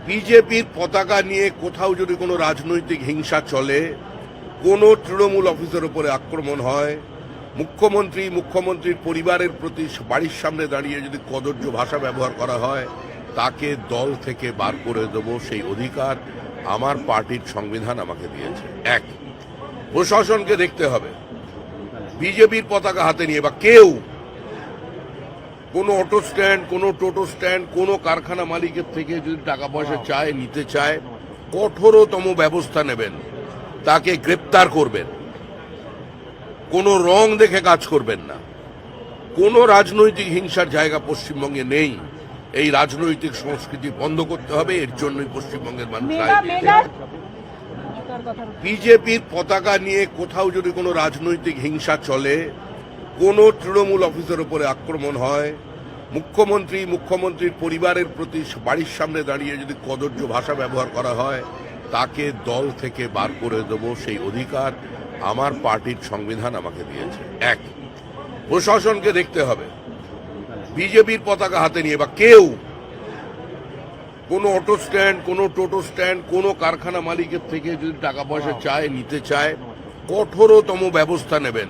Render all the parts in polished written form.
বিজেপির পতাকা নিয়ে কোথাও যদি কোনো রাজনৈতিক হিংসা চলে, কোনো তৃণমূল অফিসের উপরে আক্রমণ হয়, মুখ্যমন্ত্রীর পরিবারের প্রতি বাড়ির সামনে দাঁড়িয়ে যদি কদর্য ভাষা ব্যবহার করা হয়, তাকে দল থেকে বার করে দেব সেই অধিকার আমার পার্টির সংবিধান আমাকে দিয়েছে। এক, প্রশাসনকে দেখতে হবে বিজেপির পতাকা হাতে নিয়ে বা কেউ কোনো অটো স্ট্যান্ড, কোনো টোটো স্ট্যান্ড, কোনো কারখানা মালিকের থেকে যদি টাকা পয়সা চায়, নিতে চায়, কঠোরতম ব্যবস্থা নেবেন, তাকে গ্রেপ্তার করবেন। কোনো রং দেখে কাজ করবেন না। কোনো রাজনৈতিক হিংসার জায়গা পশ্চিমবঙ্গে নেই। এই রাজনৈতিক সংস্কৃতি বন্ধ করতে হবে। এর জন্যই পশ্চিমবঙ্গের মানুষ বিজেপির পতাকা নিয়ে কোথাও যদি কোনো রাজনৈতিক হিংসা চলে, কোনো তৃণমূল অফিসের উপরে আক্রমণ হয়, মুখ্যমন্ত্রীর পরিবারের প্রতি বাড়ির সামনে দাঁড়িয়ে যদি কদর্য ভাষা ব্যবহার করা হয়, তাকে দল থেকে বার করে দেব সেই অধিকার আমার পার্টির সংবিধান আমাকে দিয়েছে। এক, প্রশাসনকে দেখতে হবে বিজেপির পতাকা হাতে নিয়ে বা কেউ কোনো অটো স্ট্যান্ড, কোনো টোটো স্ট্যান্ড, কোনো কারখানা মালিকের থেকে যদি টাকা পয়সা চায়, নিতে চায়, কঠোরতম ব্যবস্থা নেবেন,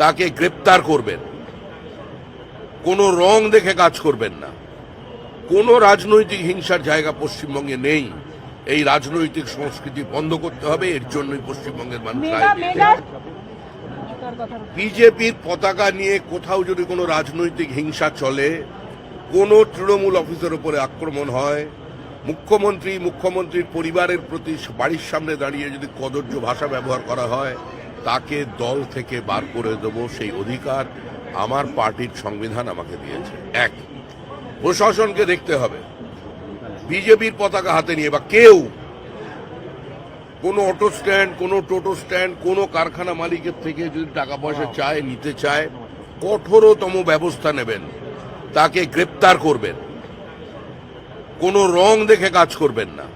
তাকে গ্রেপ্তার করবেন। কোনো রং দেখে কাজ করবেন না। কোনো রাজনৈতিক হিংসার জায়গা পশ্চিমবঙ্গে নেই। এই রাজনৈতিক সংস্কৃতি বন্ধ করতে হবে। এর জন্যই পশ্চিমবঙ্গের মানুষ বিজেপির পতাকা নিয়ে কোথাও যদি কোনো রাজনৈতিক হিংসা চলে, কোনো তৃণমূল অফিসের উপরে আক্রমণ হয়, মুখ্যমন্ত্রীর পরিবারের প্রতি বাড়ির সামনে দাঁড়িয়ে যদি কদর্য ভাষা ব্যবহার করা হয়, তাকে দল থেকে বার করে দেব সেই অধিকার আমার পার্টির সংবিধান আমাকে দিয়েছে। এক, প্রশাসনকে দেখতে হবে বিজেপির পতাকা হাতে নিয়ে বা কেউ কোনো অটো স্ট্যান্ড, কোনো টোটো স্ট্যান্ড, কোনো কারখানা মালিকের থেকে যদি টাকা পয়সা চায়, নিতে চায়, কঠোরতম ব্যবস্থা নেবেন, তাকে গ্রেপ্তার করবেন। কোনো রং দেখে কাজ করবেন না।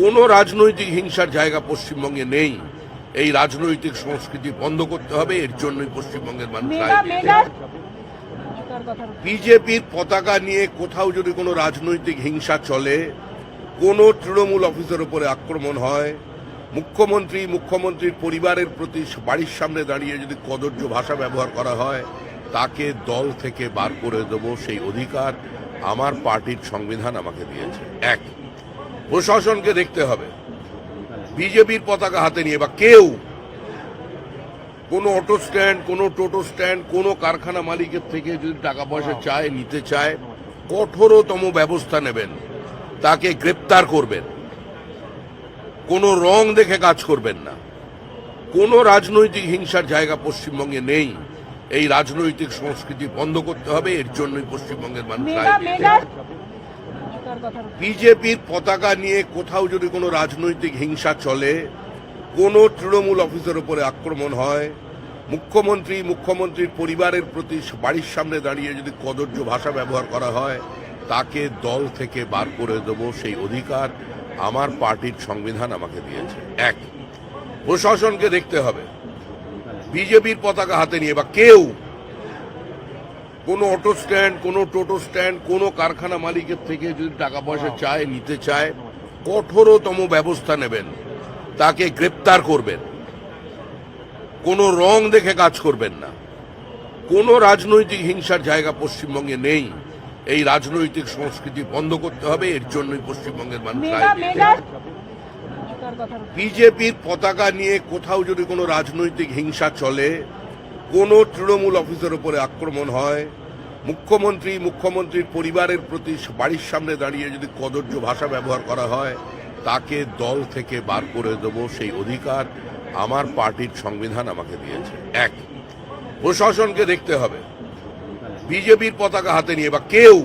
কোনো রাজনৈতিক হিংসার জায়গা পশ্চিমবঙ্গে নেই। এই রাজনৈতিক সংস্কৃতি বন্ধ করতে হবে। এর জন্যই পশ্চিমবঙ্গের মানুষ বিজেপির পতাকা নিয়ে কোথাও যদি কোনো রাজনৈতিক হিংসা চলে, কোনো তৃণমূল অফিসের উপরে আক্রমণ হয়, মুখ্যমন্ত্রীর পরিবারের প্রতি বাড়ির সামনে দাঁড়িয়ে যদি কদর্য ভাষা ব্যবহার করা হয়, তাকে দল থেকে বার করে দেব সেই অধিকার আমার পার্টির সংবিধান আমাকে দিয়েছে। এক, প্রশাসনকে দেখতে হবে বিজেপির পতাকা হাতে নিয়ে বা কেউ কোনো অটো স্ট্যান্ড, কোনো টোটো স্ট্যান্ড, কোনো কারখানা মালিকের থেকে যদি টাকা পয়সা চায়, নিতে চায়, কঠোরতম ব্যবস্থা নেবেন, তাকে গ্রেপ্তার করবেন। কোনো রং দেখে কাজ করবেন না। কোনো রাজনৈতিক হিংসার জায়গা পশ্চিমবঙ্গে নেই। এই রাজনৈতিক সংস্কৃতি বন্ধ করতে হবে। এর জন্যই পশ্চিমবঙ্গের মানুষ বিজেপির পতাকা নিয়ে কোথাও যদি কোনো রাজনৈতিক হিংসা চলে, কোনো তৃণমূল অফিসের উপরে আক্রমণ হয়, মুখ্যমন্ত্রীর পরিবারের প্রতি বাড়ির সামনে দাঁড়িয়ে যদি কদর্য ভাষা ব্যবহার করা হয়, তাকে দল থেকে বার করে দেব সেই অধিকার আমার পার্টির সংবিধান আমাকে দিয়েছে। এক, প্রশাসনকে দেখতে হবে বিজেপির পতাকা হাতে নিয়ে বা কেউ কোনো অটো স্ট্যান্ড, কোনো টোটো স্ট্যান্ড, কোনো কারখানা মালিকের থেকে যদি টাকা পয়সা চায়, নিতে চায়, কঠোরতম ব্যবস্থা নেবেন, তাকে গ্রেপ্তার করবেন। কোনো রং দেখে কাজ করবেন না। কোনো রাজনৈতিক হিংসার জায়গা পশ্চিমবঙ্গে নেই। এই রাজনৈতিক সংস্কৃতি বন্ধ করতে হবে। এর জন্যই পশ্চিমবঙ্গের মানুষ বিজেপির পতাকা নিয়ে কোথাও যদি কোনো রাজনৈতিক হিংসা চলে, কোনো তৃণমূল অফিসের উপরে আক্রমণ হয়, মুখ্যমন্ত্রীর পরিবারের প্রতি বাড়ির সামনে দাঁড়িয়ে যদি কদর্য ভাষা ব্যবহার করা হয়, তাকে দল থেকে বার করে দেব সেই অধিকার আমার পার্টির সংবিধান আমাকে দিয়েছে। এক, প্রশাসনকে দেখতে হবে বিজেপির পতাকা হাতে নিয়ে বা কেউ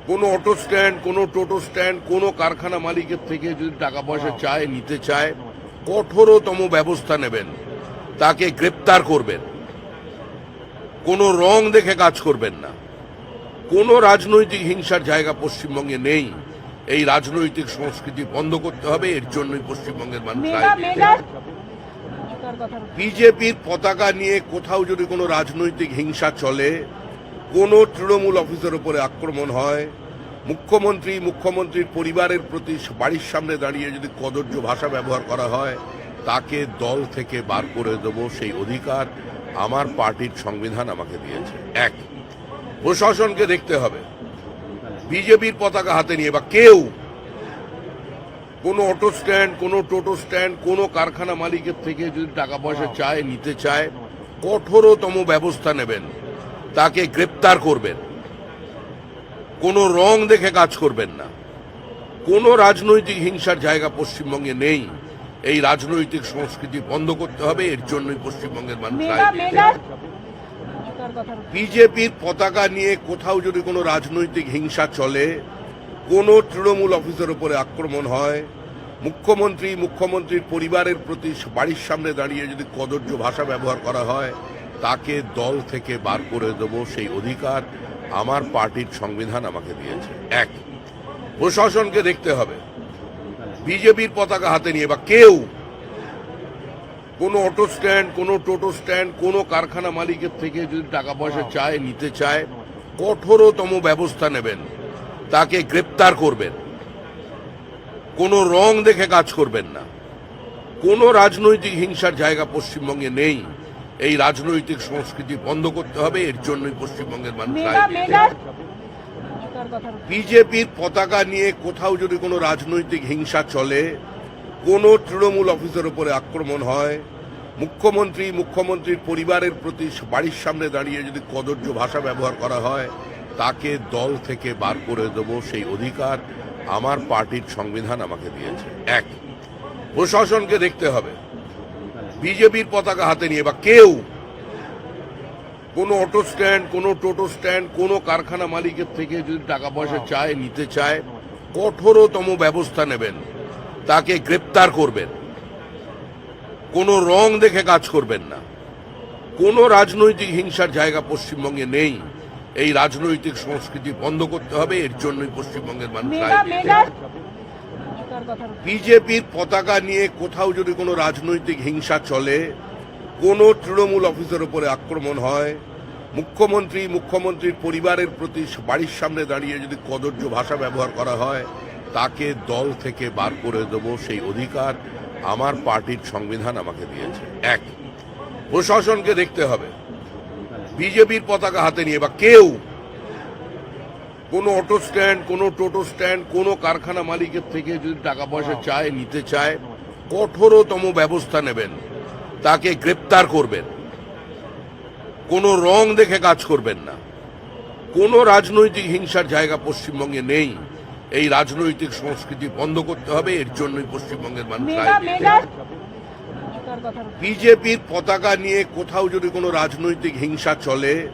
কোনো অটো স্ট্যান্ড, কোনো টোটো স্ট্যান্ড, কোনো কারখানা মালিকের থেকে যদি টাকা পয়সা চায়, নিতে চায়, কঠোরতম ব্যবস্থা নেবেন, তাকে গ্রেপ্তার করবেন। কোনো রং দেখে কাজ করবেন না। কোনো রাজনৈতিক হিংসার জায়গা পশ্চিমবঙ্গে নেই। এই রাজনৈতিক সংস্কৃতি বন্ধ করতে হবে। এর জন্যই পশ্চিমবঙ্গের মানুষ বিজেপির পতাকা নিয়ে কোথাও যদি কোনো রাজনৈতিক হিংসা চলে, কোনো তৃণমূল অফিসের উপরে আক্রমণ হয়, মুখ্যমন্ত্রীর পরিবারের প্রতি বাড়ির সামনে দাঁড়িয়ে যদি কদর্য ভাষা ব্যবহার করা হয় তাকে দল থেকে বার করে দেব সেই অধিকার আমার পার্টির সংবিধান আমাকে দিয়েছে। এক, প্রশাসনকে দেখতে হবে বিজেপির পতাকা হাতে নিয়ে বা কেউ কোনো অটো স্ট্যান্ড, কোনো টোটো স্ট্যান্ড, কোনো কারখানা মালিকের থেকে যদি টাকা পয়সা চায়, নিতে চায়, কঠোরতম ব্যবস্থা নেবেন, তাকে গ্রেপ্তার করবেন। কোনো রং দেখে কাজ করবেন না। কোনো রাজনৈতিক হিংসার জায়গা পশ্চিমবঙ্গে নেই। এই রাজনৈতিক সংস্কৃতি বন্ধ করতে হবে। এর জন্যই পশ্চিমবঙ্গের মানুষ বিজেপির পতাকা নিয়ে কোথাও যদি কোনো রাজনৈতিক হিংসা চলে, কোনো তৃণমূল অফিসের উপরে আক্রমণ হয়, মুখ্যমন্ত্রীর পরিবারের প্রতি বাড়ির সামনে দাঁড়িয়ে যদি কদর্য ভাষা ব্যবহার করা হয় তাকে দল থেকে বার করে দেব সেই অধিকার আমার পার্টির সংবিধান আমাকে দিয়েছে। এক, প্রশাসনকে দেখতে হবে বিজেপির পতাকা হাতে নিয়ে বা কেউ কোনো অটো স্ট্যান্ড, কোনো টোটো স্ট্যান্ড, কোনো কারখানা মালিকের থেকে যদি টাকা পয়সা চায়, নিতে চায়, কঠোরতম ব্যবস্থা নেবেন, তাকে গ্রেপ্তার করবেন। কোনো রং দেখে কাজ করবেন না। কোনো রাজনৈতিক হিংসার জায়গা পশ্চিমবঙ্গে নেই। এই রাজনৈতিক সংস্কৃতি বন্ধ করতে হবে। এর জন্যই পশ্চিমবঙ্গের মানুষ বিজেপির পতাকা নিয়ে কোথাও যদি কোনো রাজনৈতিক হিংসা চলে, কোনো তৃণমূল অফিসের উপরে আক্রমণ হয়, মুখ্যমন্ত্রীর পরিবারের প্রতি বাড়ির সামনে দাঁড়িয়ে যদি কদর্য ভাষা ব্যবহার করা হয় তাকে দল থেকে বার করে দেব সেই অধিকার আমার পার্টির সংবিধান আমাকে দিয়েছে। এক, প্রশাসনকে দেখতে হবে বিজেপির পতাকা হাতে নিয়ে বা কেউ কোনো অটো স্ট্যান্ড, কোনো টোটো স্ট্যান্ড, কোনো কারখানা মালিকের থেকে যদি টাকা পয়সা চায়, নিতে চায়, কঠোরতম ব্যবস্থা নেবেন, তাকে গ্রেপ্তার করবেন। কোনো রং দেখে কাজ করবেন না। কোনো রাজনৈতিক হিংসার জায়গা পশ্চিমবঙ্গে নেই। এই রাজনৈতিক সংস্কৃতি বন্ধ করতে হবে। এর জন্যই পশ্চিমবঙ্গের মানুষ বিজেপির পতাকা নিয়ে কোথাও যদি কোনো রাজনৈতিক হিংসা চলে, কোনো তৃণমূল অফিসের উপরে আক্রমণ হয়, মুখ্যমন্ত্রীর পরিবারের প্রতি বাড়ির সামনে দাঁড়িয়ে যদি কদর্য ভাষা ব্যবহার করা হয় তাকে দল থেকে বার করে দেব সেই অধিকার আমার পার্টির সংবিধান আমাকে দিয়েছে। এক, প্রশাসনকে দেখতে হবে বিজেপির পতাকা হাতে নিয়ে বা কেউ কোনো অটো স্ট্যান্ড, কোনো টোটো স্ট্যান্ড, কোনো কারখানা মালিকের থেকে যদি টাকা পয়সা চায়, নিতে চায়, কঠোরতম ব্যবস্থা নেবেন, তাকে গ্রেপ্তার করবেন। কোনো রং দেখে কাজ করবেন না। কোনো রাজনৈতিক হিংসার জায়গা পশ্চিমবঙ্গে নেই। এই রাজনৈতিক সংস্কৃতি বন্ধ করতে হবে। এর জন্যই পশ্চিমবঙ্গের মানুষ বিজেপির পতাকা নিয়ে কোথাও যদি কোনো রাজনৈতিক হিংসা চলে,